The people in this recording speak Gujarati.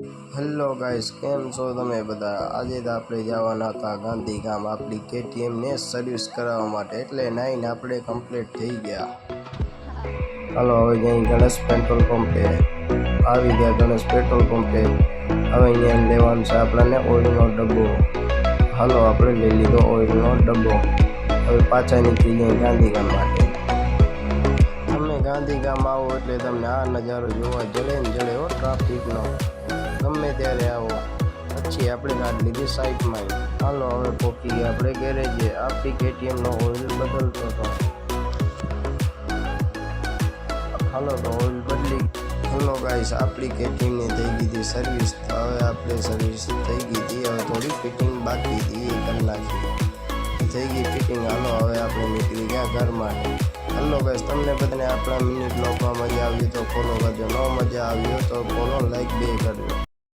હેલો ગાઈસ, કેમ છો તમે બધા? આજે તો આપણે જવાના હતા ગાંધીગામ આપણી KTM ને સર્વિસ કરાવવા માટે, એટલે નાઈને આપણે કમ્પ્લીટ થઈ ગયા. હાલો હવે જઈ ગણેશ પેટ્રોલ પંપે આવી ગયા. ગણેશ પેટ્રોલ પંપે હવે અહીંયા લેવાનું છે આપણને ઓઇલનો ડબ્બો. હાલો આપણે લઈ લીધો ઓઇલનો ડબ્બો. હવે પાછા નીકળી જાય ગાંધીગામ માટે. તમે ગાંધીગામ આવો એટલે તમને આ નજારો જોવા જડે ને જડે હો, ટ્રાફિકનો. ગમે ત્યારે આવો. પછી આપણે ગાડી લીધી સાઈડમાં. હાલો હવે પહોંચી ગયા આપણે ગેરેજે. આપણી KTMનો ઓઇલ બદલતો હતો. હાલો તો ઓઇલ બદલી. હાલો ગાઈસ, આપણી KTMની થઈ ગઈ હતી સર્વિસ. હવે આપણે સર્વિસ થઈ ગઈ હતી. હવે થોડી ફિટિંગ બાકી હતી, એ કરી નાખી. થઈ ગઈ ફિટિંગ. હાલો હવે આપણે નીકળી ગયા ઘર માટે. હલો ગાઈસ, તમને બધાને આપણા મિની બ્લોગમાં મજા આવી તો ફોલો કરજો. ન મજા આવી તો ફોલો લાઈક બે કરજો.